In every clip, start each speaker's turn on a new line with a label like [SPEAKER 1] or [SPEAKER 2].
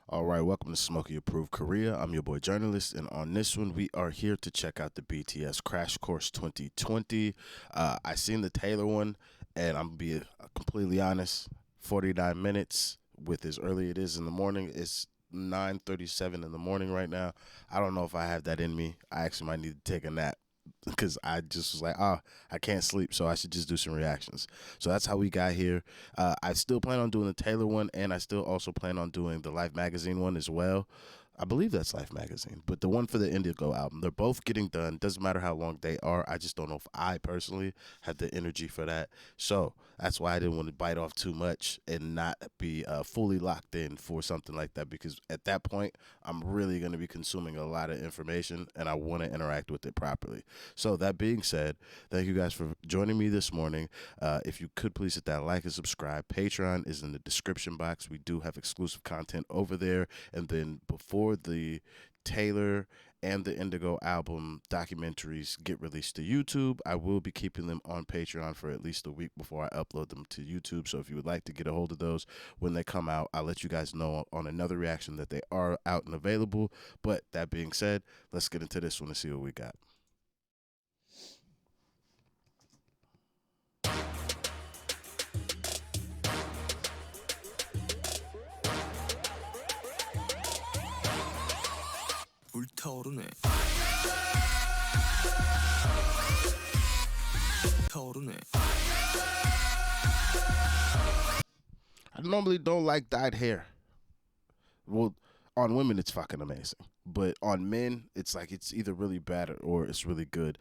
[SPEAKER 1] All right, welcome to Smokey Approved Korea. I'm your boy journalist, and on this one, we are here to check out the BTS Crash Course 2020. I seen the Taylor one, and I'm gonna be completely honest. 49 minutes with as early it is in the morning. It's 9:37 in the morning right now. I don't know if I have that in me. I actually might need to take a nap because I just was like, I can't sleep, so I should just do some reactions. So that's how we got here. I still plan on doing the Taylor one, and I still also plan on doing the Life Magazine one as well. I believe that's Life Magazine, but the one for the Indigo album, they're both getting done. Doesn't matter how long they are. I just don't know if I personally have the energy for that. So that's why I didn't want to bite off too much and not be fully locked in for something like that, because at that point, I'm really going to be consuming a lot of information and I want to interact with it properly. So that being said, thank you guys for joining me this morning. If you could please hit that like and subscribe. Patreon is in the description box. We do have exclusive content over there. And then before the Taylor and the Indigo album documentaries get released to YouTube, I will be keeping them on Patreon for at least a week before I upload them to YouTube. So if you would like to get a hold of those when they come out, I'll let you guys know on another reaction that they are out and available. But that being said, let's get into this one and see what we got.
[SPEAKER 2] 불타오르네. 타오르네.
[SPEAKER 1] I normally don't like dyed hair. Well, on women, it's fucking amazing. But on men, it's like it's either really bad or it's really good.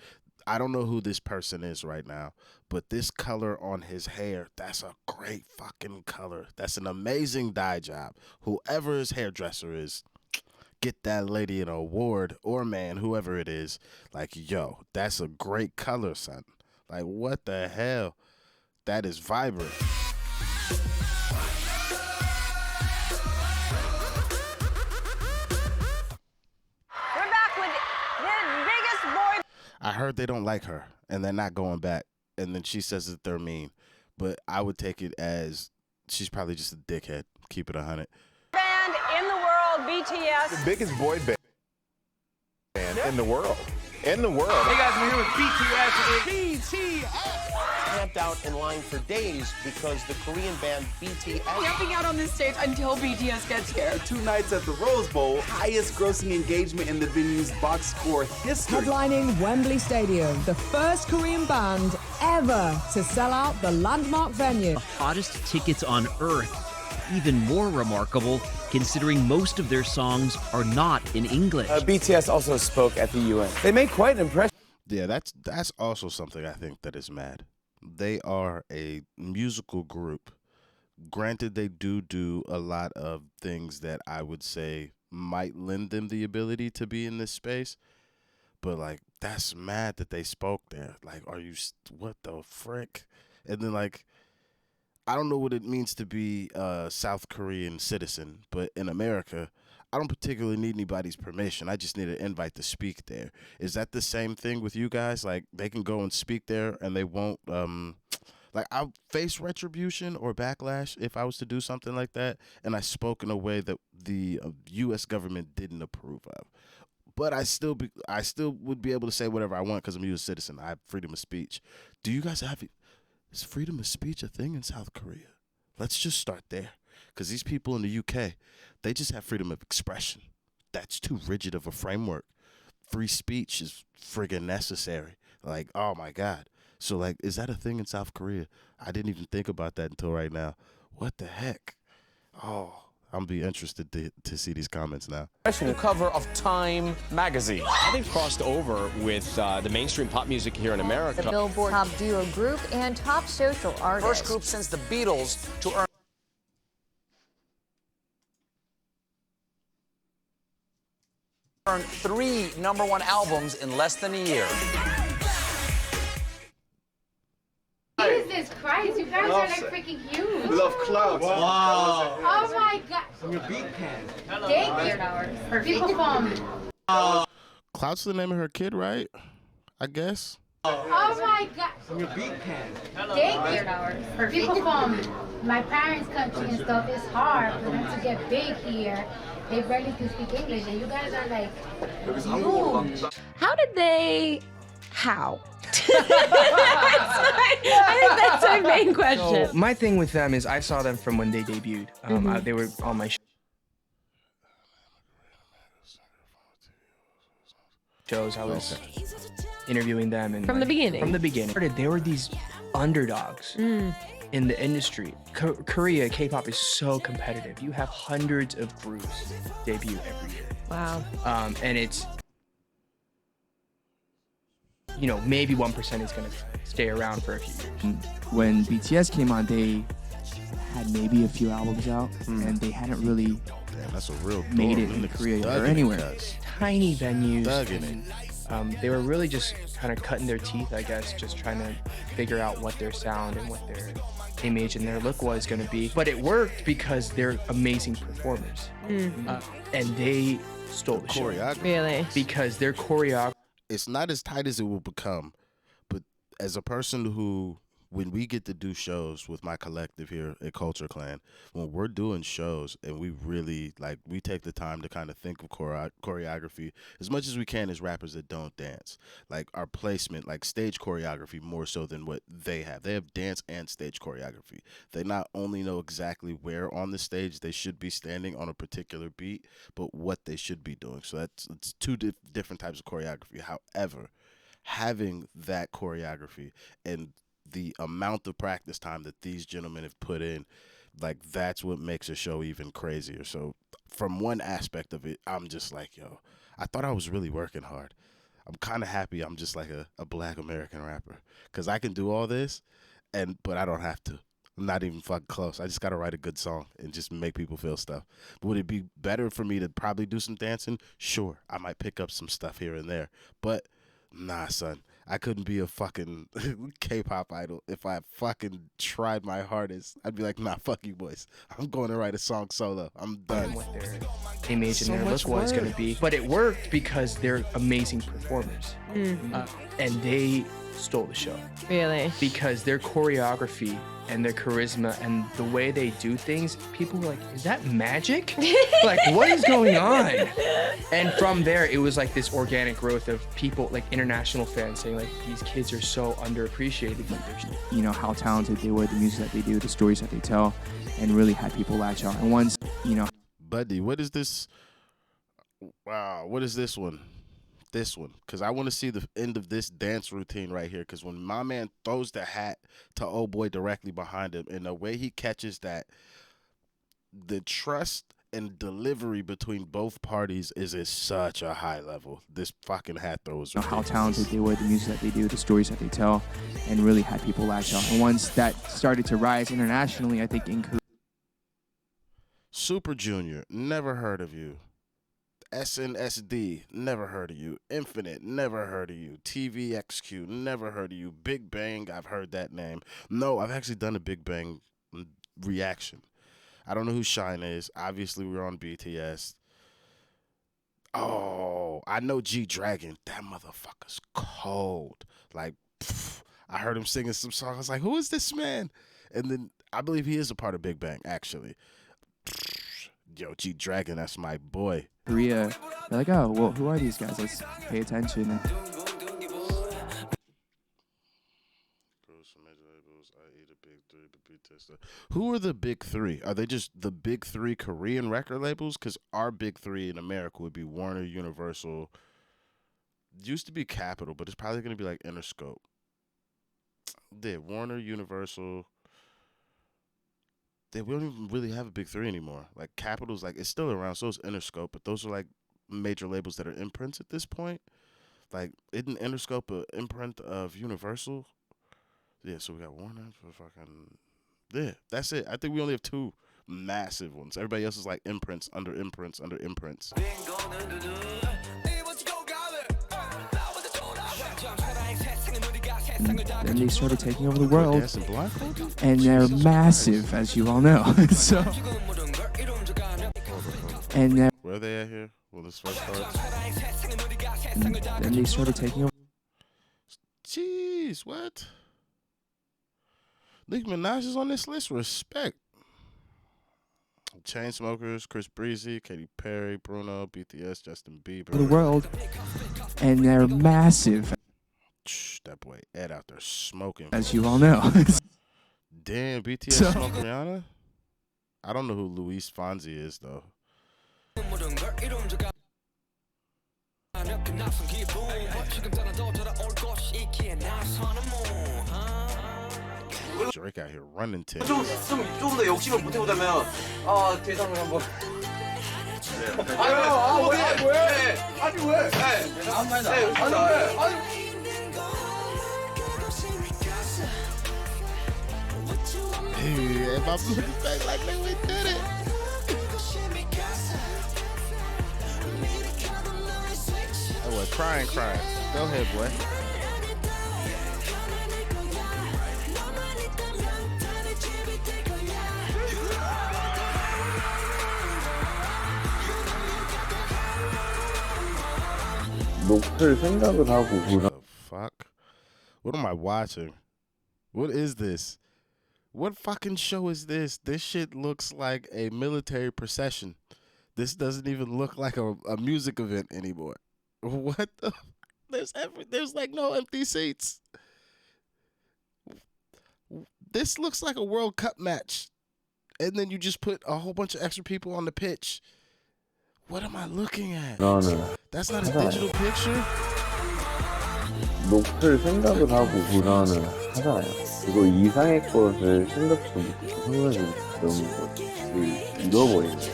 [SPEAKER 1] I don't know who this person is right now, but this color on his hair, that's a great fucking color. That's an amazing dye job. Whoever his hairdresser is, get that lady an award, or man, whoever it is. Like, yo, that's a great color, son. Like, what the hell? That is vibrant.
[SPEAKER 3] We're back with the biggest boy.
[SPEAKER 1] I heard they don't like her, and they're not going back. And then she says that they're mean. But I would take it as she's probably just a dickhead. Keep it 100.
[SPEAKER 3] Band in the world, BTS.
[SPEAKER 4] The biggest boy band in the world. In the world.
[SPEAKER 5] Hey guys, we're here with BTS. Camped out in line for days because the Korean band BTS.
[SPEAKER 6] Camping out on this stage until BTS gets here.
[SPEAKER 7] 2 nights at the Rose Bowl, highest grossing engagement in the venue's box score history.
[SPEAKER 8] Headlining Wembley Stadium, the first Korean band ever to sell out the landmark venue.
[SPEAKER 9] The hottest tickets on earth. Even more remarkable, considering most of their songs are not in English.
[SPEAKER 10] BTS also spoke at the UN. They made quite an impression.
[SPEAKER 1] Yeah, that's also something I think that is mad. They are a musical group. Granted, they do a lot of things that I would say might lend them the ability to be in this space. But, like, that's mad that they spoke there. Like, what the frick? And then, like, I don't know what it means to be a South Korean citizen, but in America, I don't particularly need anybody's permission. I just need an invite to speak there. Is that the same thing with you guys? Like, they can go and speak there and they won't, like, I'll face retribution or backlash if I was to do something like that, and I spoke in a way that the U.S. government didn't approve of. But I still would be able to say whatever I want because I'm a U.S. citizen. I have freedom of speech. Do you guys have it? Is freedom of speech a thing in South Korea? Let's just start there. Because these people in the UK, they just have freedom of expression. That's too rigid of a framework. Free speech is friggin' necessary. Like, oh my God. So, like, is that a thing in South Korea? I didn't even think about that until right now. What the heck? Oh, I'm be interested to see these comments now.
[SPEAKER 5] Cover of Time magazine.
[SPEAKER 11] They've crossed over with the mainstream pop music here in America.
[SPEAKER 12] The Billboard Top Duo Group and Top Social Artist.
[SPEAKER 5] First group since the Beatles to earn 3 #1 albums in less than a year.
[SPEAKER 13] Jesus Christ, you guys are like freaking huge.
[SPEAKER 7] Love clouds.
[SPEAKER 13] Wow. Oh my God.
[SPEAKER 7] I'm your beat pan.
[SPEAKER 13] Thank you. Beautiful.
[SPEAKER 1] Cloud's the name of her kid, right? I guess.
[SPEAKER 13] Oh my god.
[SPEAKER 7] Your beat can.
[SPEAKER 13] Daycare. People from my parents' country and stuff, it's hard for them to get big here. They barely can speak English, and you guys are like, huge.
[SPEAKER 6] How did they? How? I think that's my main question.
[SPEAKER 10] So my thing with them is I saw them from when they debuted. They were on my shows. I was interviewing them and
[SPEAKER 6] From the beginning.
[SPEAKER 10] From the beginning, they were these underdogs in the industry. Korea K-pop is so competitive. You have hundreds of groups debut every year.
[SPEAKER 6] Wow.
[SPEAKER 10] And it's, you know, maybe 1% is gonna stay around for a few years.
[SPEAKER 14] When BTS came on, they had maybe a few albums out, and they hadn't really
[SPEAKER 1] that's a real
[SPEAKER 14] made it in Korea or anywhere.
[SPEAKER 10] Tiny venues. They were really just kind of cutting their teeth, I guess, just trying to figure out what their sound and what their image and their look was going to be. But it worked because they're amazing performers. And they stole the show.
[SPEAKER 6] Really?
[SPEAKER 10] Because their choreography.
[SPEAKER 1] It's not as tight as it will become, but as a person who, when we get to do shows with my collective here at Culture Clan, when we're doing shows and we really, like, we take the time to kind of think of choreography as much as we can as rappers that don't dance. Like, our placement, like stage choreography more so than what they have. They have dance and stage choreography. They not only know exactly where on the stage they should be standing on a particular beat, but what they should be doing. So it's two different types of choreography. However, having that choreography and the amount of practice time that these gentlemen have put in, like, that's what makes a show even crazier. So from one aspect of it, I'm just like, yo, I thought I was really working hard. I'm kind of happy I'm just like a black American rapper, because I can do all this, but I don't have to. I'm not even fucking close. I just got to write a good song and just make people feel stuff. Would it be better for me to probably do some dancing? Sure. I might pick up some stuff here and there, but nah, son. I couldn't be a fucking K-pop idol if I fucking tried my hardest. I'd be like, nah, fuck you boys. I'm going to write a song solo. I'm done.
[SPEAKER 10] What their image and their look was going to be. But it worked because they're amazing performers. And they stole the show.
[SPEAKER 6] Really?
[SPEAKER 10] Because their choreography and their charisma and the way they do things, people were like, is that magic? Like, what is going on? And from there, it was like this organic growth of people, like international fans saying, like, these kids are so underappreciated.
[SPEAKER 14] You know, how talented they were, the music that they do, the stories that they tell, and really had people latch on. And once, you know.
[SPEAKER 1] Buddy, what is this? Wow, what is this one? This one, because I want to see the end of this dance routine right here, because when my man throws the hat to old boy directly behind him and the way he catches that, the trust and delivery between both parties is at such a high level. This fucking hat throw is ridiculous.
[SPEAKER 14] How talented they were, the music that they do, the stories that they tell, and really had people latch on. And once that started to rise internationally, I think in Korea.
[SPEAKER 1] Super Junior, never heard of you. SNSD, never heard of you. Infinite, never heard of you. TVXQ, never heard of you. Big Bang, I've heard that name. No, I've actually done a Big Bang reaction. I don't know who Shine is. Obviously, we're on BTS. Oh, I know G-Dragon. That motherfucker's cold. Like, I heard him singing some songs. I was like, who is this man? And then I believe he is a part of Big Bang, actually. Yo, G-Dragon, that's my boy.
[SPEAKER 14] Korea, they're like, oh, well, who are these guys? Let's pay attention.
[SPEAKER 1] Who are the big three? Are they just the big three Korean record labels? Because our big three in America would be Warner, Universal. It used to be Capitol, but it's probably going to be like Interscope. Yeah, Warner, Universal. We don't even really have a big three anymore. Like, Capitol's, like, it's still around, so is Interscope, but those are like major labels that are imprints at this point. Like, isn't Interscope an imprint of Universal? Yeah, so we got Warner for fucking. Yeah, that's it. I think we only have two massive ones. Everybody else is like imprints under imprints under imprints.
[SPEAKER 14] And they started taking over the world, and they're massive, as you all know. So, and
[SPEAKER 1] where are they at here? Well, this first part.
[SPEAKER 14] And they started taking over.
[SPEAKER 1] Jeez, what? Nicki Minaj is on this list. Respect. Chainsmokers, Chris Breezy, Katy Perry, Bruno, BTS, Justin Bieber.
[SPEAKER 14] The world, and they're massive.
[SPEAKER 1] That boy Ed out there smoking.
[SPEAKER 14] As you all know.
[SPEAKER 1] Damn, BTS smoked Rihanna? I don't know who Luis Fonsi is, though. Drake out here running things.
[SPEAKER 15] 좀 더 욕심을 보태보자면 대상을 한번. 왜? 아니 왜? 아무 말도 안 해. 아니.
[SPEAKER 1] Hey, if I'm looking back like that, we did it. That boy crying. Go ahead, boy.
[SPEAKER 16] 녹을 생각을 하고
[SPEAKER 1] What the fuck? What am I watching? What is this? What fucking show is this? This shit looks like a military procession. This doesn't even look like a music event anymore. What the? There's like no empty seats. This looks like a World Cup match. And then you just put a whole bunch of extra people on the pitch. What am I looking at? That's not a digital picture?
[SPEAKER 16] 녹을 생각을 하고 구현을 하잖아요. 그거 이상의 것을 생각도 못하고 상상도 못하고 잃어버리는 거예요.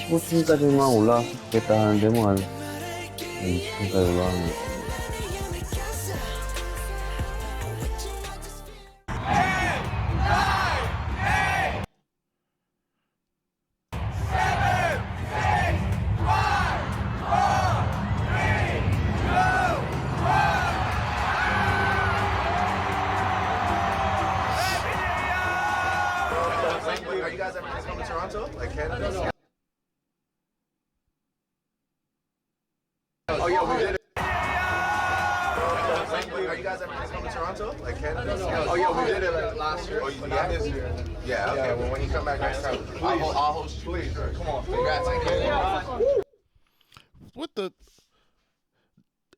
[SPEAKER 16] 15층까지만 올라왔으면 좋겠다 하는데 뭐 한 20층까지 올라가는 거예요.
[SPEAKER 4] Are you guys ever just come to Toronto? Like Canada? Oh yeah, we did it. Are you guys ever just come to Toronto? Like Canada? Oh yeah, we did it like last year. But not this year. Yeah, okay. Well, when you come back next time, I'll host you. Please, come on. Congrats.
[SPEAKER 1] What the?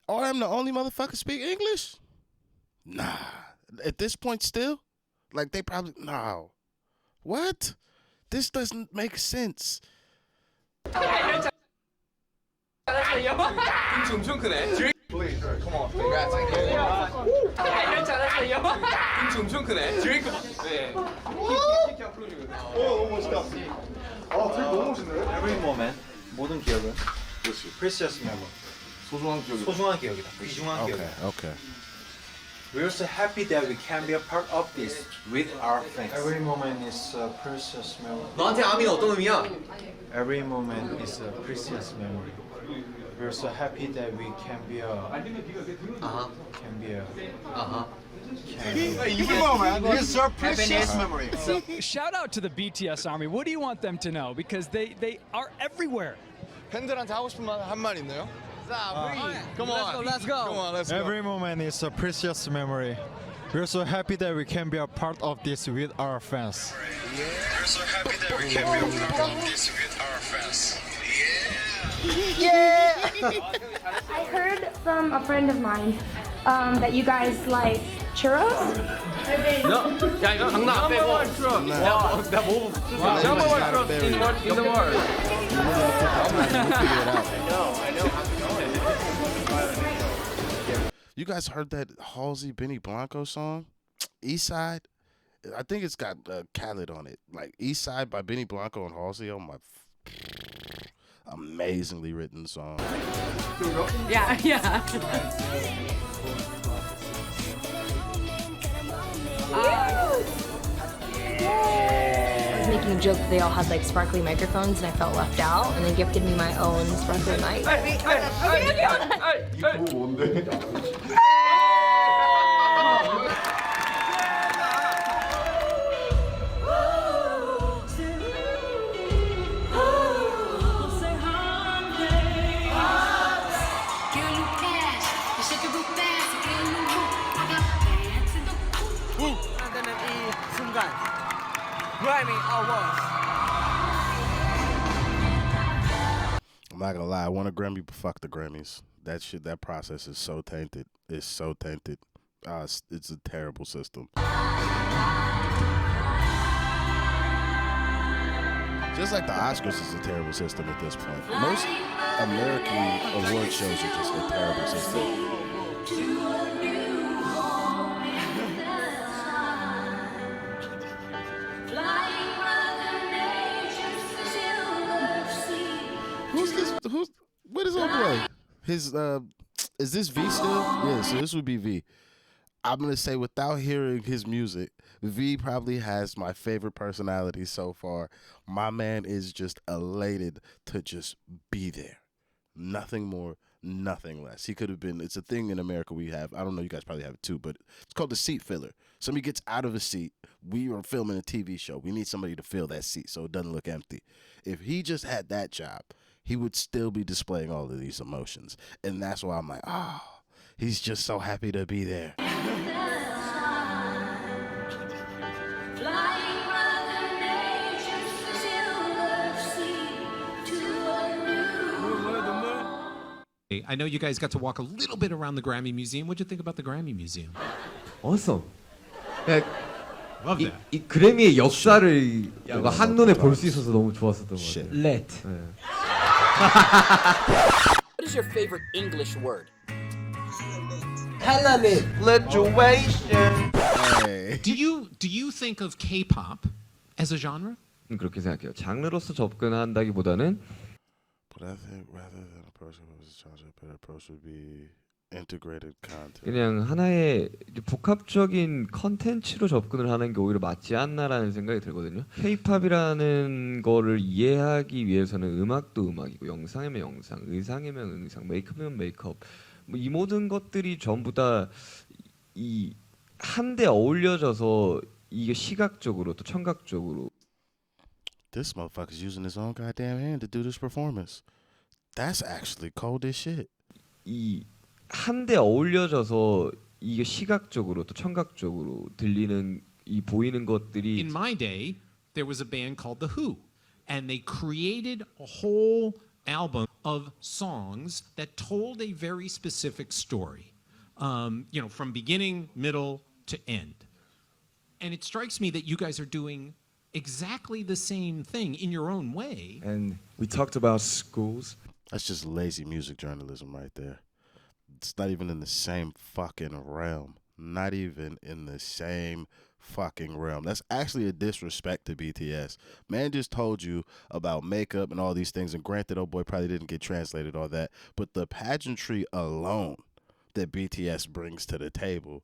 [SPEAKER 1] Oh, I'm the only motherfucker speak English? Nah. At this point still? Like they probably, no. What? This doesn't make sense.
[SPEAKER 15] 엄청 크네. Please, come on. Congrats. 엄청 크네. 드링크. 네. 너무 멋있다. 되게 너무 멋있네.
[SPEAKER 17] Every moment, 모든 기억은 precious memory. 소중한 기억이다. 귀중한 기억이다.
[SPEAKER 1] Okay.
[SPEAKER 17] We're so happy that we can be a part of this with our friends. Every moment is a precious memory.
[SPEAKER 15] 너한테 아미는 어떤 의미야?
[SPEAKER 17] Every moment is a precious memory. We're so happy that we can be a
[SPEAKER 15] It's a precious memory.
[SPEAKER 18] So, shout out to the BTS Army. What do you want them to know? Because they are everywhere.
[SPEAKER 15] 팬들한테 하고 싶은 말 한 말 있나요? Come on. Let's go. Come on, let's go.
[SPEAKER 17] Every moment is a precious memory. We're so happy that we can be a part of this with our fans. We're so happy that we can be a part of this with our fans.
[SPEAKER 19] Yeah! I heard from a friend of mine that you guys like churros?
[SPEAKER 15] No. 야, 이거 장난 안 빼고. 나 뭐? Number one churros in the world. I know.
[SPEAKER 1] You guys heard that Halsey Benny Blanco song? Eastside? I think it's got Khaled on it. Like Eastside by Benny Blanco and Halsey. Oh my. Amazingly written song.
[SPEAKER 6] Yeah.
[SPEAKER 12] I was making a joke that they all had like sparkly microphones and I felt left out and they gifted me my own sparkly mic.
[SPEAKER 1] I'm not gonna lie. I want a Grammy, but fuck the Grammys. That shit, that process is so tainted. It's so tainted. It's a terrible system. Just like the Oscars is a terrible system at this point. Most American award shows are just a terrible system. What is old boy? His is this V still? Yeah, so this would be V. I'm gonna say without hearing his music, V probably has my favorite personality so far. My man is just elated to just be there. Nothing more, nothing less. He could have been, it's a thing in America we have. I don't know, you guys probably have it too, but it's called the seat filler. Somebody gets out of a seat. We are filming a TV show. We need somebody to fill that seat so it doesn't look empty. If he just had that job, he would still be displaying all of these emotions. And that's why I'm like, oh, he's just so happy to be there.
[SPEAKER 20] I know you guys got to walk a little bit around the Grammy Museum. What'd you think about the Grammy Museum?
[SPEAKER 21] Awesome.
[SPEAKER 20] Love that.
[SPEAKER 21] 이 그래미의 역사를 한눈에 볼 수 있어서 너무 좋았었던 것 같아요.
[SPEAKER 10] Let.
[SPEAKER 5] What is your favorite English word?
[SPEAKER 21] Hellenic.
[SPEAKER 5] Graduation.
[SPEAKER 20] Do you think of K-pop as a genre?
[SPEAKER 21] 그렇게 생각해요. 장르로서 접근한다기보다는
[SPEAKER 1] But I think rather than approach it as a genre, better approach would be integrated content.
[SPEAKER 21] 그냥 하나의 복합적인 컨텐츠로 접근을 하는 게 오히려 맞지 않나라는 생각이 들거든요. K-팝이라는 거를 이해하기 위해서는 음악도 음악이고 영상이면 영상, 의상이면 의상, 메이크업이면 메이크업 뭐 이 모든 것들이 전부 다 이 한데 어울려져서 이게 시각적으로 또 청각적으로
[SPEAKER 1] This motherfucker's using his own goddamn hand to do this performance. That's actually cold as shit.
[SPEAKER 21] 이 한데 어울려져서 이게 시각적으로 또 청각적으로 들리는 이 보이는 것들이
[SPEAKER 20] In my day, there was a band called The Who, and they created a whole album of songs that told a very specific story, from beginning, middle to end. And it strikes me that you guys are doing exactly the same thing in your own way.
[SPEAKER 17] And we talked about schools.
[SPEAKER 1] That's just lazy music journalism right there. It's not even in the same fucking realm. Not even in the same fucking realm. That's actually a disrespect to BTS. Man just told you about makeup and all these things, and granted, oh boy probably didn't get translated all that, but the pageantry alone that BTS brings to the table,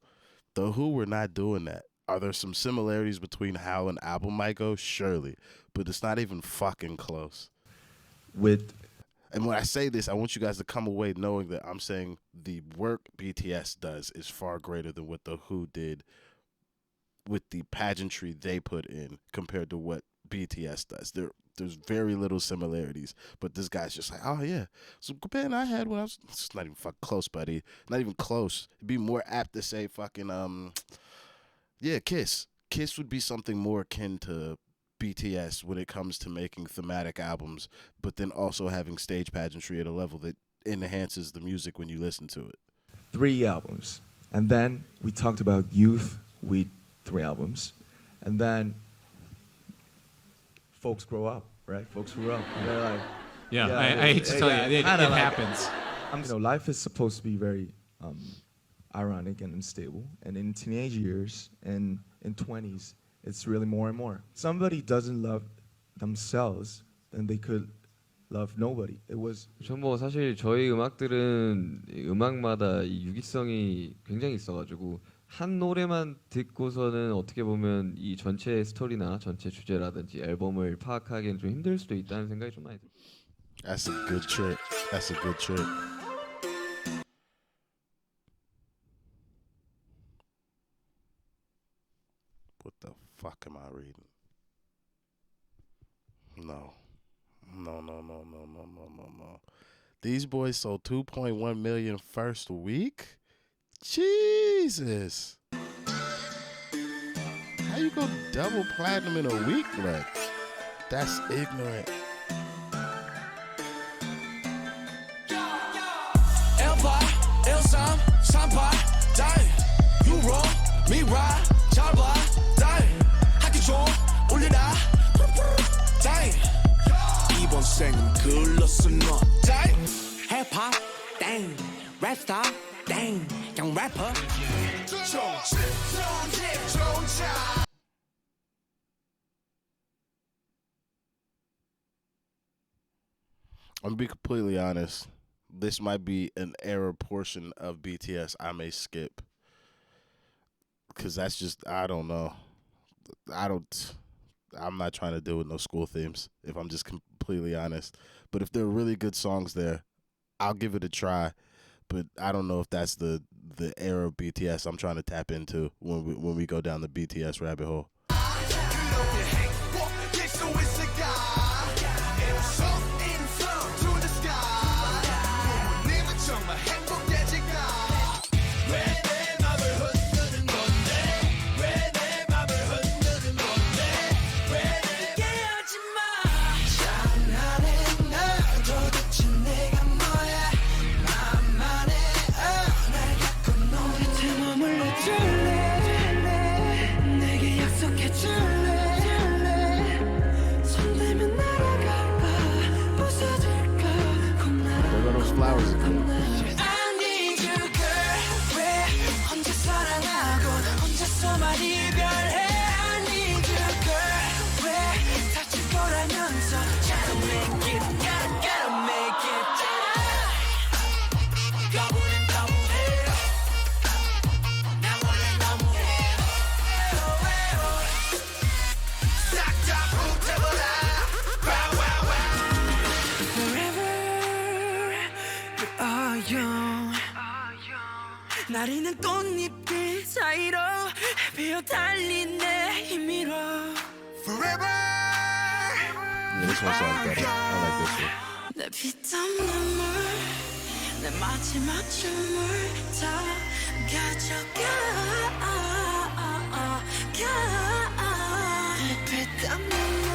[SPEAKER 1] the Who were not doing that. Are there some similarities between how an album might go? Surely. But it's not even fucking close. And when I say this, I want you guys to come away knowing that I'm saying the work BTS does is far greater than what the Who did with the pageantry they put in compared to what BTS does. There's very little similarities, but this guy's just like, oh yeah, so band I had when I was, it's not even fucking close, buddy. Not even close. It'd be more apt to say fucking, yeah, Kiss. Kiss would be something more akin to BTS when it comes to making thematic albums, but then also having stage pageantry at a level that enhances the music when you listen to it.
[SPEAKER 17] 3 albums. And then we talked about youth with 3 albums. And then folks grow up, right? Folks grew up. And they're like,
[SPEAKER 20] I hate to tell you, it happens.
[SPEAKER 17] Life is supposed to be very ironic and unstable. And in teenage years and in 20s, it's really more and more. Somebody doesn't love themselves, then they could love nobody. It was.
[SPEAKER 21] 뭐 사실 저희 음악들은 음악마다 이 유기성이 굉장히 있어가지고 한 노래만 듣고서는 어떻게 보면 이 전체 스토리나 전체 주제라든지 앨범을 파악하기는 좀 힘들 수도 있다는 생각이 좀 많이 들어요.
[SPEAKER 1] That's a good trick. That's a good trick. What the fuck am I reading? No. These boys sold 2.1 million first week? Jesus. How you go double platinum in a week? Like, that's ignorant.
[SPEAKER 2] You wrong, me right, 잘 봐, 하기 좀 올려라, 이번 생은 글렀어 너, 힙합, 랩스타, 그냥 래퍼.
[SPEAKER 1] I'm gonna be completely honest. This might be an era portion of BTS I may skip. Cause that's just, I don't know. I'm not trying to deal with no school themes, if I'm just completely honest. But if there are really good songs there, I'll give it a try. But I don't know if that's the era of BTS I'm trying to tap into when we go down the BTS rabbit hole.
[SPEAKER 2] 나리는 꽃잎들 사이로 헤매어 달린 내 힘으로 Forever.
[SPEAKER 1] Yeah, this one sounds better. I like this one.
[SPEAKER 2] 내 피땀 눈물 내 마지막 춤을 다 가져가 내 피땀 눈물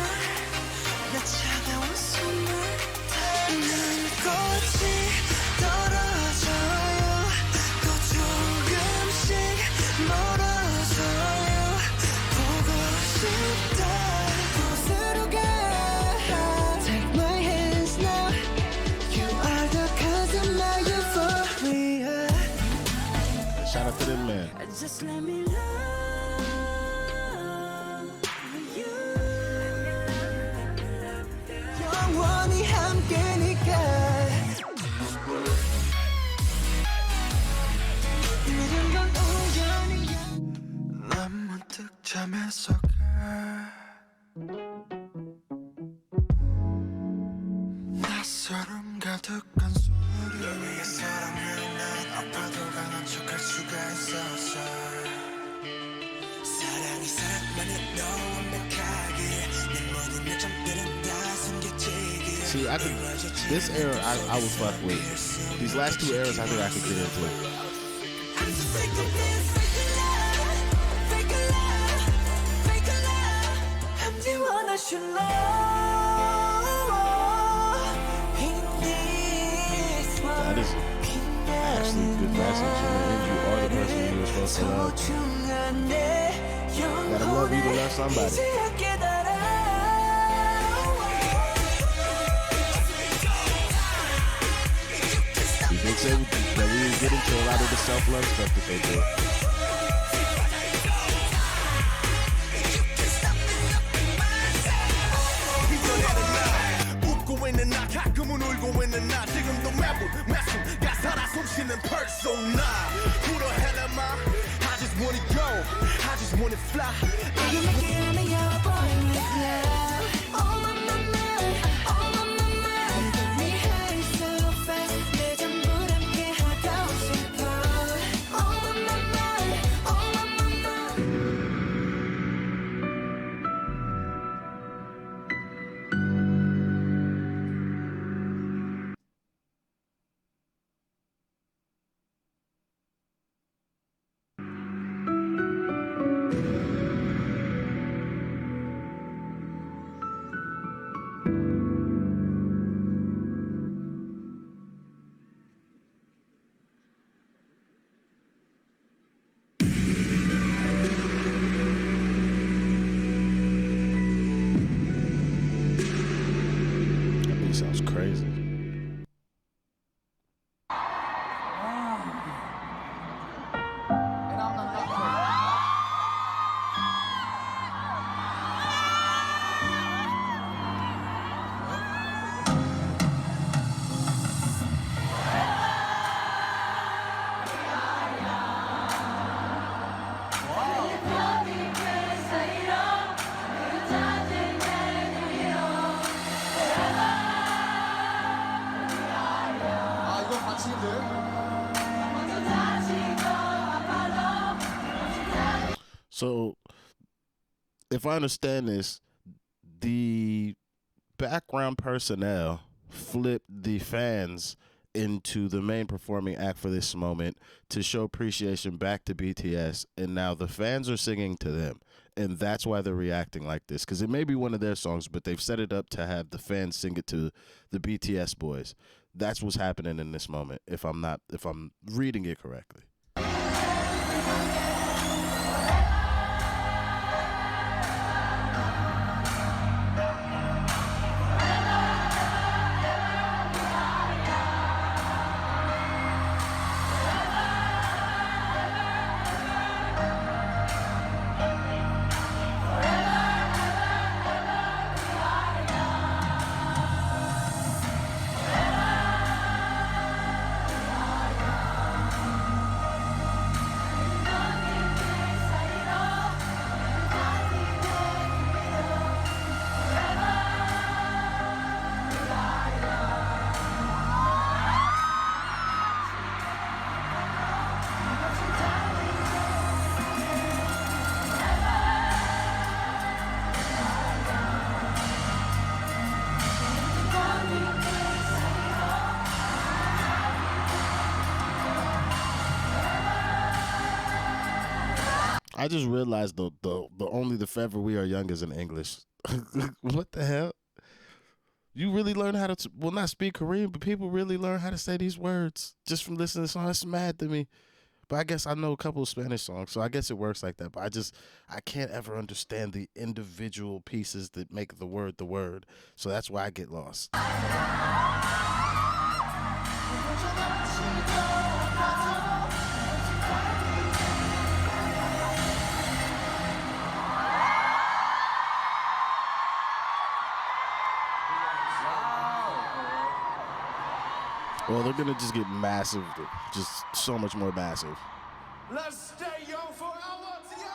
[SPEAKER 2] 내 차가운 숨을 난 꽃이 떨어져요 멀어져요 보고 싶다 곳으로 가 Take my hands now You are the cause of my euphoria
[SPEAKER 1] Shout out to them, man.
[SPEAKER 2] Just let me love you 영원히 함께니까 잠에서 낯설음 가득한 소리 위에서라면 난 아파도 강한 척할 수가 있었어 사랑이 사랑만은 너 완벽하게 내 모든 요점들은 다 숨겨지게
[SPEAKER 1] See, this era I would fuck with. These last two eras I think I could get into.
[SPEAKER 2] I'm sick of this fake love I should
[SPEAKER 1] That is actually a good message. And you are the person you were supposed to love. You gotta love you to love somebody. You can say that we didn't get into a lot of the self-love stuff that they do.
[SPEAKER 2] 가끔은 울고 있는 나 지금도 매순가 살아 숨쉬는 persona Who the hell am I? I just wanna go I just wanna fly I'm looking at your boy love All on my mind All on my mind Get me high so fast 내 전부 함께 하고 싶어 All on my mind All on my mind
[SPEAKER 1] sounds crazy. So, if I understand this, the background personnel flipped the fans into the main performing act for this moment to show appreciation back to BTS, and now the fans are singing to them, and that's why they're reacting like this, because it may be one of their songs, but they've set it up to have the fans sing it to the BTS boys. That's what's happening in this moment, if I'm reading it correctly. I just realized the only the forever we are young is in English. What the hell? You really learn how to not speak Korean, but people really learn how to say these words just from listening to songs. That's mad to me. But I guess I know a couple of Spanish songs, so I guess it works like that. But I can't ever understand the individual pieces that make the word. So that's why I get lost. Well, they're gonna just get massive, just so much more massive.
[SPEAKER 2] Let's stay young forever together.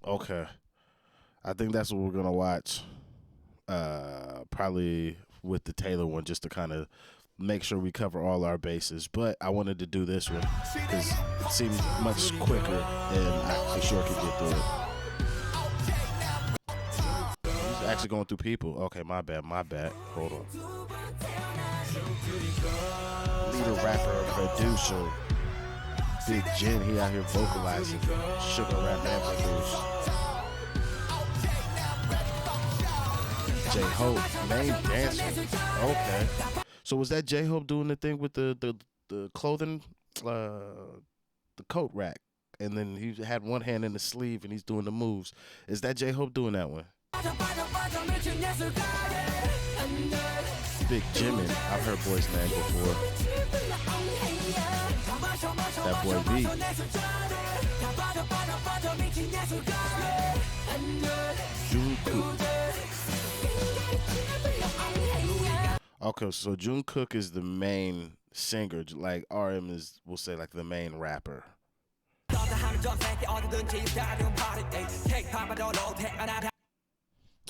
[SPEAKER 1] Okay, I think that's what we're gonna watch. Probably with the Taylor one, just to kind of make sure we cover all our bases. But I wanted to do this one because it seemed much quicker, and I for sure could get through it. He's actually going through people. Okay, my bad. Hold on. Leader, rapper, producer, Big Jin. He out here vocalizing. Sugar rap and produce. J-Hope, main dancer. Okay. So was that J-Hope doing the thing with the clothing, the coat rack, and then he had one hand in the sleeve and he's doing the moves? Is that J-Hope doing that one? Big Jimin, I've heard boy's name before. That boy B. Jungkook. Okay, so Jungkook is the main singer, like RM is, we'll say, like the main rapper.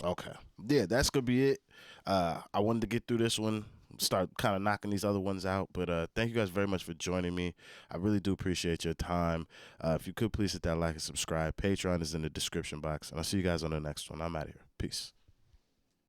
[SPEAKER 1] Okay, yeah, that's gonna be it. I wanted to get through this one, start kind of knocking these other ones out, but thank you guys very much for joining me. I really do appreciate your time. If you could please hit that like and subscribe. Patreon is in the description box, and I'll see you guys on the next one. I'm out of here. Peace.